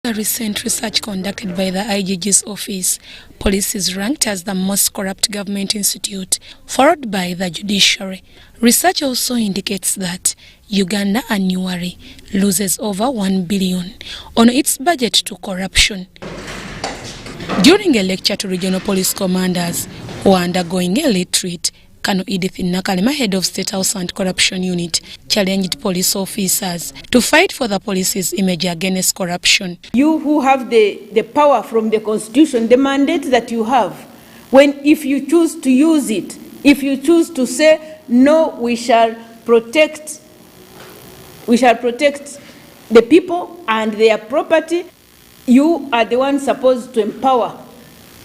a recent research conducted by the IGG's office, police is ranked as the most corrupt government institute, followed by the judiciary. Research also indicates that Uganda annually loses over $1 billion on its budget to corruption. During a lecture to regional police commanders who are undergoing a retreat, Colonel Edith Nakalema, head of State House Anti-Corruption Unit, challenged police officers to fight for the police's image against corruption. You who have the power from the Constitution, the mandate that you have, if you choose to use it, if you choose to say, no, we shall protect the people and their property, you are the one supposed to empower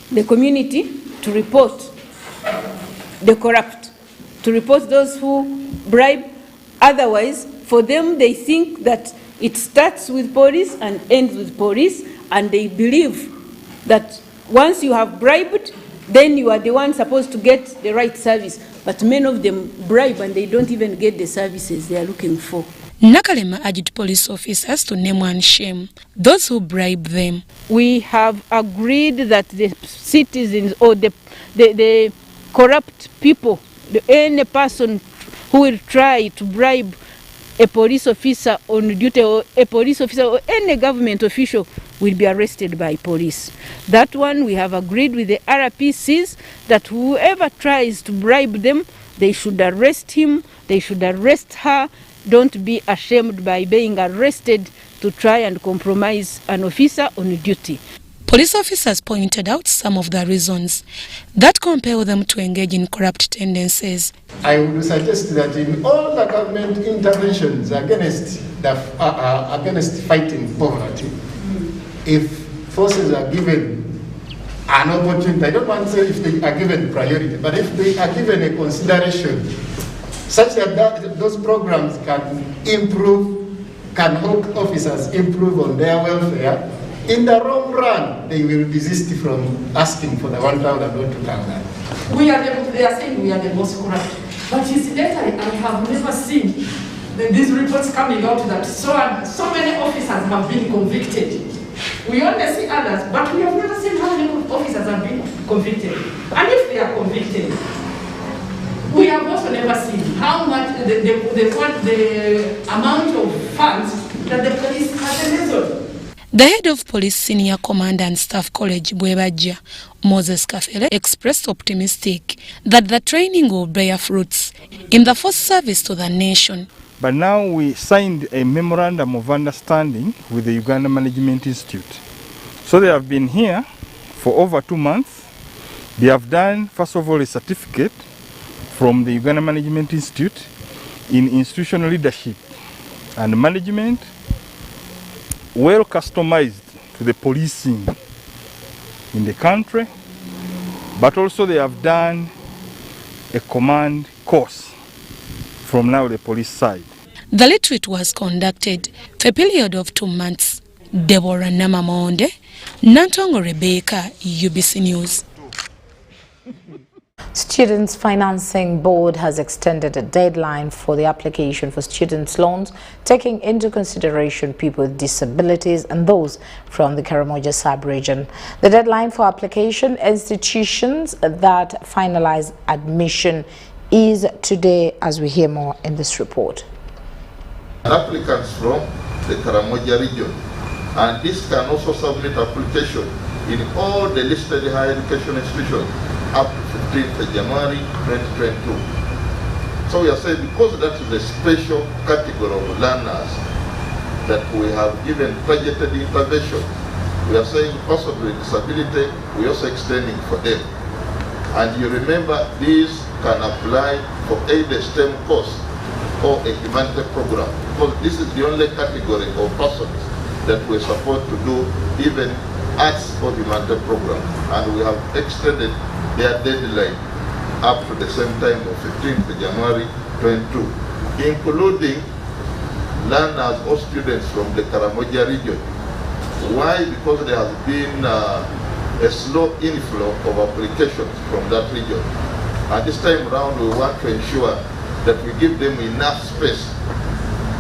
the community to report the corrupt, to report those who bribe. Otherwise, for them, they think that it starts with police and ends with police, and they believe that once you have bribed, then you are the one supposed to get the right service. But many of them bribe and they don't even get the services they are looking for. Nakalema urged police officers to name and shame those who bribe them. We have agreed that the citizens or the corrupt people, any person who will try to bribe a police officer on duty or a police officer or any government official will be arrested by police. That one we have agreed with the RPCs that whoever tries to bribe them, they should arrest him, they should arrest her. Don't be ashamed by being arrested to try and compromise an officer on duty. Police officers pointed out some of the reasons that compel them to engage in corrupt tendencies. I would suggest that in all the government interventions against fighting poverty, if forces are given an opportunity, I don't want to say if they are given priority, but if they are given a consideration such that those programs can improve, can help officers improve on their welfare, in the long run, they will desist from asking for the 1,000 or 2,000. They are saying we are the most corrupt. But incidentally, I have never seen these reports coming out that so many officers have been convicted. We only see others, but we have never seen how many officers have been convicted. And if they are convicted, we have also never seen how much the amount of funds that the police has embezzled. The head of Police Senior Commander and Staff College, Bwebajja, Moses Kafele, expressed optimistic that the training will bear fruits in the first service to the nation. But now we signed a memorandum of understanding with the Uganda Management Institute. So they have been here for over 2 months. They have done, first of all, a certificate from the Uganda Management Institute in institutional leadership and management, well customized to the policing in the country, but also they have done a command course from now the police side. The retreat was conducted for a period of 2 months. Deborah Namamonde, Nantongo Rebecca, UBC News. Students Financing Board has extended a deadline for the application for students' loans, taking into consideration people with disabilities and those from the Karamoja sub-region. The deadline for application institutions that finalize admission is today, as we hear more in this report. Applicants from the Karamoja region, and this can also submit application in all the listed higher education institutions up to 15th January 2022. So we are saying because that is a special category of learners that we have given targeted intervention, we are saying persons with disability, we are also extending for them. And you remember these can apply for either STEM course or a humanitarian program, because this is the only category of persons that we support to do even arts or humanitarian program. And we have extended their deadline up to the same time of 15th January 2022, including learners or students from the Karamoja region. Why? Because there has been a slow inflow of applications from that region. And this time around, we want to ensure that we give them enough space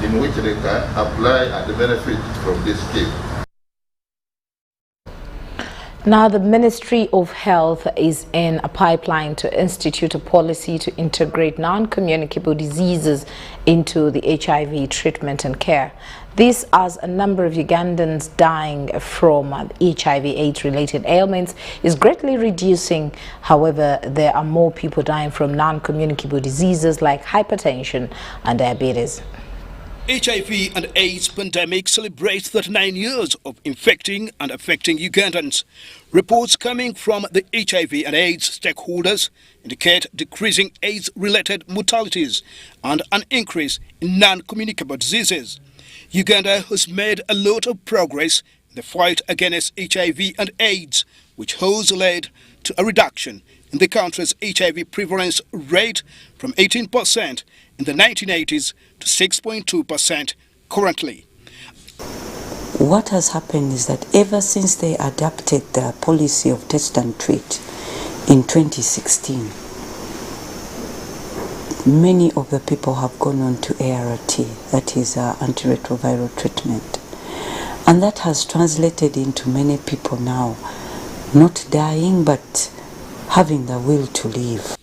in which they can apply and benefit from this scheme. Now, the Ministry of Health is in a pipeline to institute a policy to integrate non-communicable diseases into the HIV treatment and care. This, as a number of Ugandans dying from HIV/AIDS-related ailments is greatly reducing. However, there are more people dying from non-communicable diseases like hypertension and diabetes. HIV and AIDS pandemic celebrates 39 years of infecting and affecting Ugandans. Reports coming from the HIV and AIDS stakeholders indicate decreasing AIDS-related mortalities and an increase in non-communicable diseases. Uganda has made a lot of progress in the fight against HIV and AIDS, which has led to a reduction in the country's HIV prevalence rate from 18% in the 1980s to 6.2% currently. What has happened is that ever since they adopted the policy of test and treat in 2016, many of the people have gone on to ART, that is antiretroviral treatment. And that has translated into many people now not dying but having the will to live.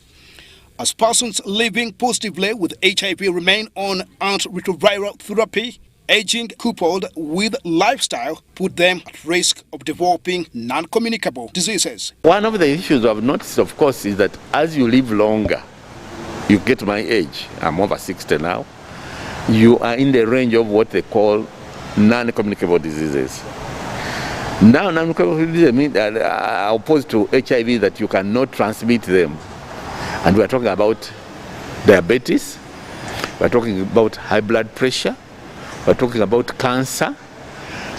As persons living positively with HIV remain on antiretroviral therapy, aging coupled with lifestyle put them at risk of developing non-communicable diseases. One of the issues I've noticed, of course, is that as you live longer, you get my age, I'm over 60 now, you are in the range of what they call non-communicable diseases. Now, non-communicable diseases mean that opposed to HIV that you cannot transmit them. And we're talking about diabetes, we're talking about high blood pressure, we're talking about cancer,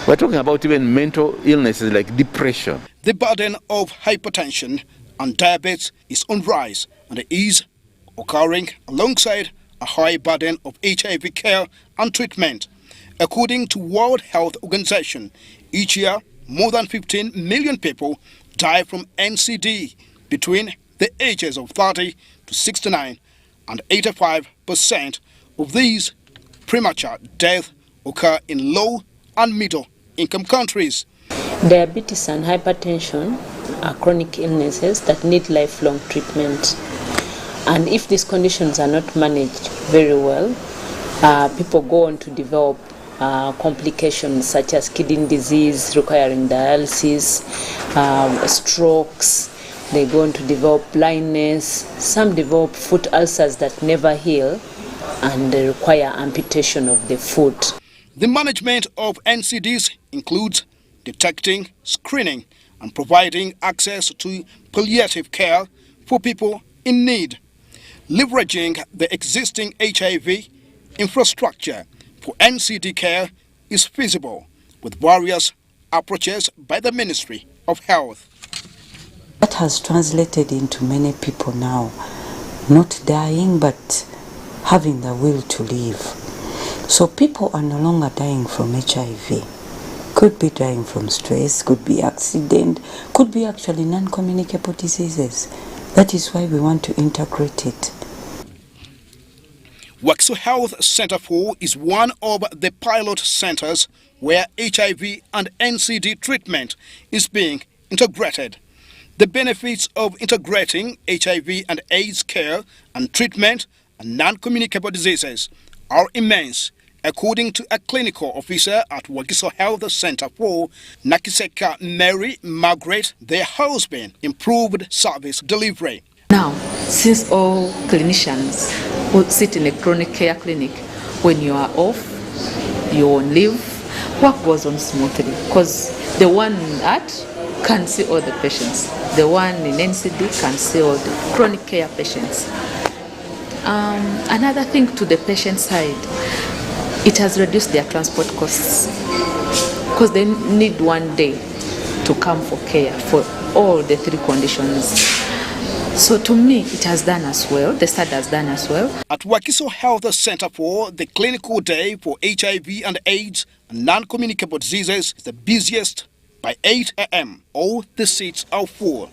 we're talking about even mental illnesses like depression. The burden of hypertension and diabetes is on rise and is occurring alongside a high burden of HIV care and treatment. According to World Health Organization, each year more than 15 million people die from NCD between the ages of 30 to 69, and 85% of these premature deaths occur in low and middle income countries. Diabetes and hypertension are chronic illnesses that need lifelong treatment. And if these conditions are not managed very well, people go on to develop complications such as kidney disease requiring dialysis, strokes. They go on to develop blindness. Some develop foot ulcers that never heal, and they require amputation of the foot. The management of NCDs includes detecting, screening, and providing access to palliative care for people in need. Leveraging the existing HIV infrastructure for NCD care is feasible with various approaches by the Ministry of Health. That has translated into many people now not dying but having the will to live. So people are no longer dying from HIV. Could be dying from stress, could be accident, could be actually non-communicable diseases. That is why we want to integrate it. Wakiso Health Center 4 is one of the pilot centers where HIV and NCD treatment is being integrated. The benefits of integrating HIV and AIDS care and treatment and non-communicable diseases are immense, according to a clinical officer at Wakiso Health Center 4, Nakiseka Mary Margaret. There has been improved service delivery. Now, since all clinicians who sit in a chronic care clinic, when you are off, you're on leave, work goes on smoothly because the one at can see all the patients. The one in NCD can see all the chronic care patients. Another thing to the patient side, it has reduced their transport costs because they need one day to come for care for all the three conditions. So to me, it has done as well. The study has done as well. At Wakiso Health Center 4, the clinical day for HIV and AIDS and non-communicable diseases is the busiest by 8 a.m. All the seats are full,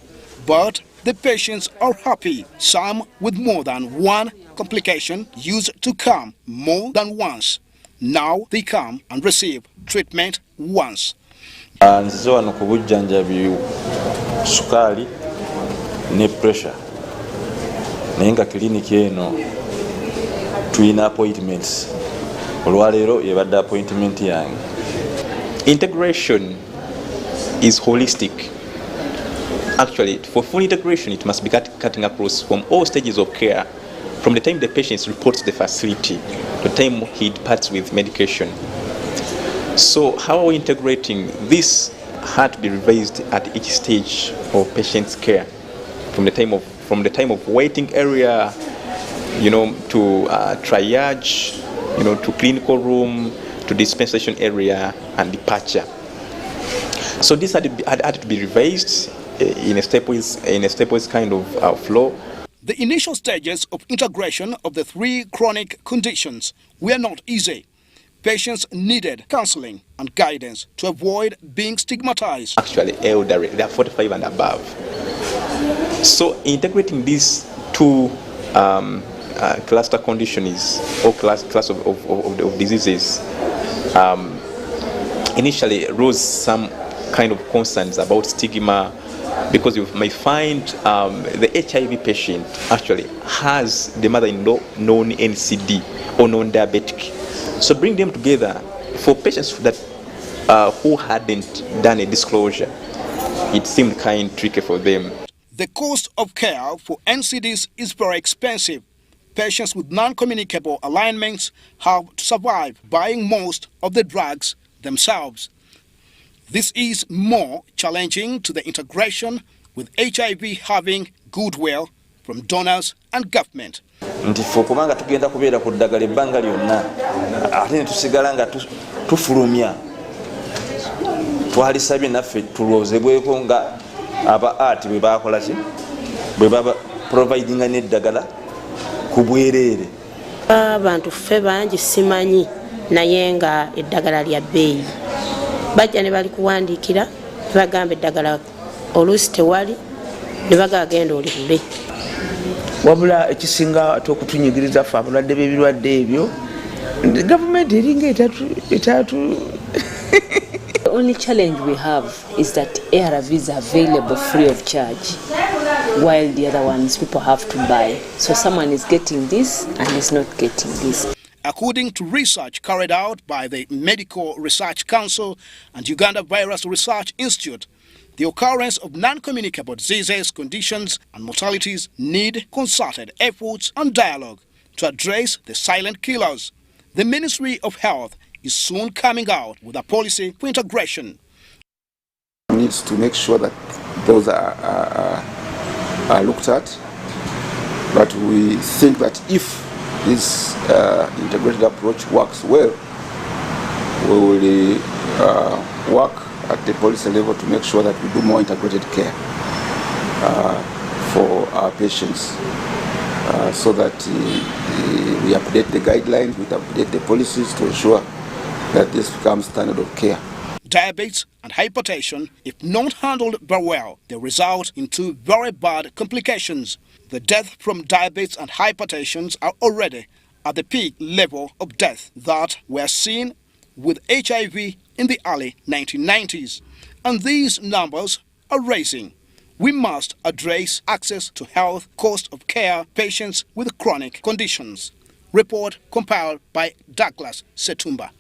but the patients are happy. Some with more than one complication used to come more than once. Now they come and receive treatment once. Nzize wano ku bujjanjabi sukaali ne pressure. Naye nga kiliniki eno tulina appointments. Olwaleero yebadde appointment yange. Integration is holistic. Actually, for full integration, it must be cutting across from all stages of care, from the time the patient reports the facility to the time he departs with medication. So how are we integrating? This had to be revised at each stage of patient's care, from the time of waiting area, to triage, to clinical room, to dispensation area and departure. So this had to be revised in a stepwise kind of flow. The initial stages of integration of the 3 chronic conditions were not easy. Patients needed counseling and guidance to avoid being stigmatized. Actually, elderly, they are 45 and above. So integrating these 2 cluster conditions or class of diseases initially rose some kind of concerns about stigma, because you may find the HIV patient actually has the mother-in-law non-NCD or non-diabetic. So bring them together for patients that who hadn't done a disclosure. It seemed kind of tricky for them. The cost of care for NCDs is very expensive. Patients with non-communicable alignments have to survive buying most of the drugs themselves. This is more challenging to the integration, with HIV having goodwill from donors and government. Nti ffe kubanga tugenda kubeera ku ddagala ebbanga lyonna ate ne tusigala nga tufulumya, twalisabye naffe tulowoozebweko nga aba art bwe baakola ki, bwe baba providinga n'eddagala ku bwereere. Abantu ffe bangi simanyi naye nga eddagala lya bbeeyi. Bajja ne bali kuwandiikira ne bagamba eddagala oluusi tewali, ne bagagenda olibule. Wabula ekisinga okutunyigiriza ffe abalwadde b'ebirwadde ebyo, gavumenti eringa etatu. The only challenge we have is that ARVs are available free of charge, while the other ones people have to buy. So someone is getting this and is not getting this. According to research carried out by the Medical Research Council and Uganda Virus Research Institute, the occurrence of non-communicable diseases, conditions and mortalities need concerted efforts and dialogue to address the silent killers. The Ministry of Health is soon coming out with a policy for integration. Needs to make sure that those are looked at, but we think that if this integrated approach works well, we will work at the policy level to make sure that we do more integrated care for our patients, so that we update the guidelines, we update the policies to ensure that this becomes standard of care. Diabetes and hypertension, if not handled very well, they result in 2 very bad complications. The deaths from diabetes and hypertension are already at the peak level of death that were seen with HIV in the early 1990s. And these numbers are rising. We must address access to health, cost of care, patients with chronic conditions. Report compiled by Douglas Setumba.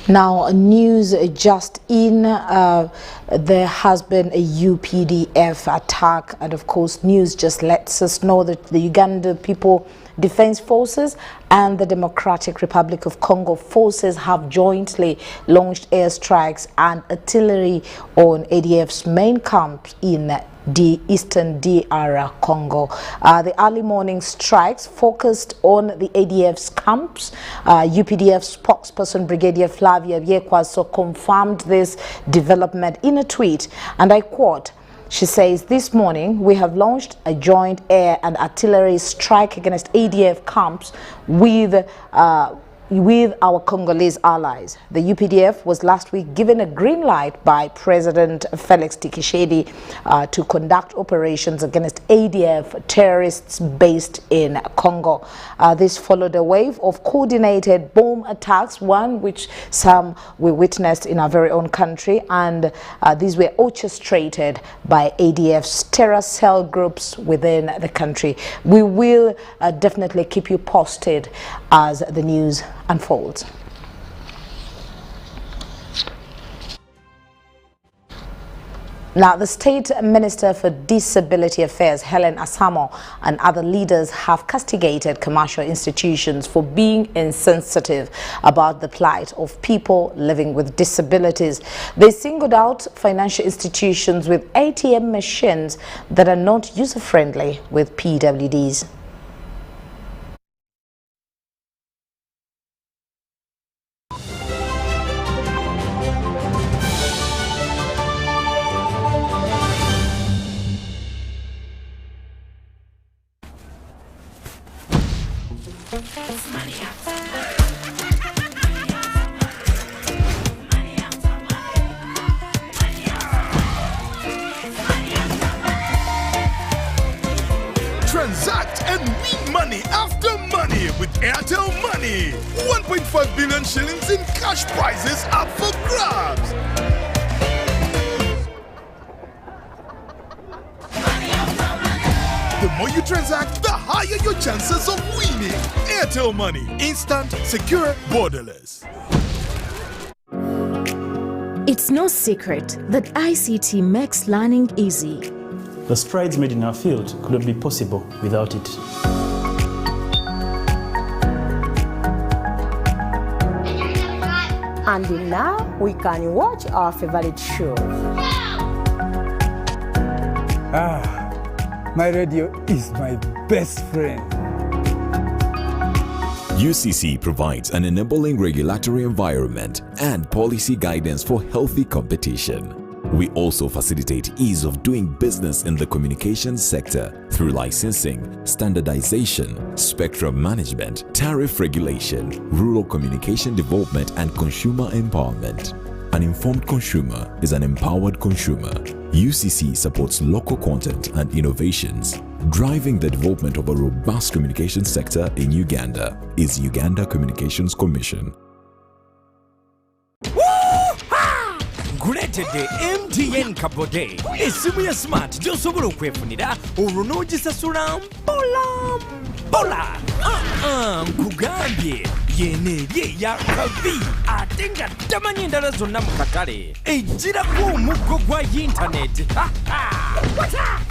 Now, news just in, there has been a UPDF attack, and of course news just lets us know that the Uganda People Defense Forces and the Democratic Republic of Congo forces have jointly launched airstrikes and artillery on ADF's main camps in the eastern DR Congo. The early morning strikes focused on the ADF's camps. UPDF spokesperson Brigadier Flavia Byekwaso confirmed this development in a tweet, and I quote, she says, "This morning we have launched a joint air and artillery strike against ADF camps with with our Congolese allies. The UPDF was last week given a green light by President Felix Tshisekedi to conduct operations against ADF terrorists based in Congo. This followed a wave of coordinated bomb attacks, one which some we witnessed in our very own country, and these were orchestrated by ADF's terror cell groups within the country. We will definitely keep you posted as the news unfolds. Now, the State Minister for Disability Affairs, Helen Asamo, and other leaders have castigated commercial institutions for being insensitive about the plight of people living with disabilities. They singled out financial institutions with ATM machines that are not user-friendly with PWDs. Transact and win money after money with Airtel Money. 1.5 billion shillings in cash prizes up for grabs. The more you transact, the higher your chances of winning. Airtel Money. Instant, secure, borderless. It's no secret that ICT makes learning easy. The strides made in our field could not be possible without it. And now we can watch our favorite show. My radio is my best friend. UCC provides an enabling regulatory environment and policy guidance for healthy competition. We also facilitate ease of doing business in the communications sector through licensing, standardization, spectrum management, tariff regulation, rural communication development, and consumer empowerment. An informed consumer is an empowered consumer. UCC supports local content and innovations. Driving the development of a robust communication sector in Uganda is Uganda Communications Commission. Nkuleetedde MTN Kabode essimu ya smart gy'osobola okwefunira olwo n'ogisasula mpola nkugambye yeno eri eya kavi ate nga tamanyi endala zonna mu katale ejjirako omuggo gwa yintaneti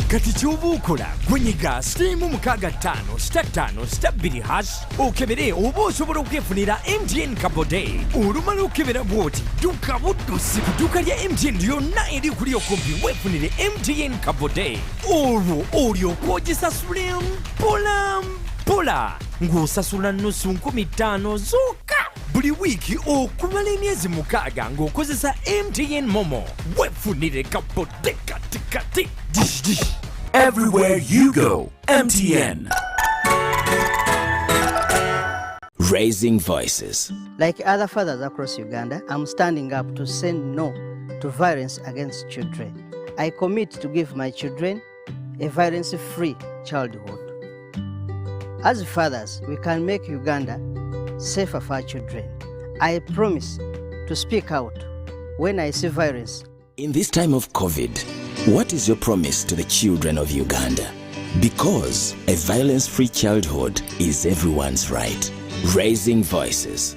kati ky'oba okola gwenyiga *65*5*2# okebere oba osobola okwefunira MTN Kabode olumala okebera bw'oti dduka buddusi ku dduuka lya MTN lyonna eri kuli okumpi weefunire MTN Kabode olwo olyoka ogisasule mpola ng'osasula nnusu 15,000 zokka buli wiiki okumala emyezi 6 ng'okozesa MTN Momo weefunire Kabode kati dish. Everywhere you go, MTN. Raising voices. Like other fathers across Uganda, I'm standing up to say no to violence against children. I commit to give my children a violence-free childhood. As fathers, we can make Uganda safer for our children. I promise to speak out when I see violence. In this time of COVID, what is your promise to the children of Uganda? Because a violence-free childhood is everyone's right. Raising voices.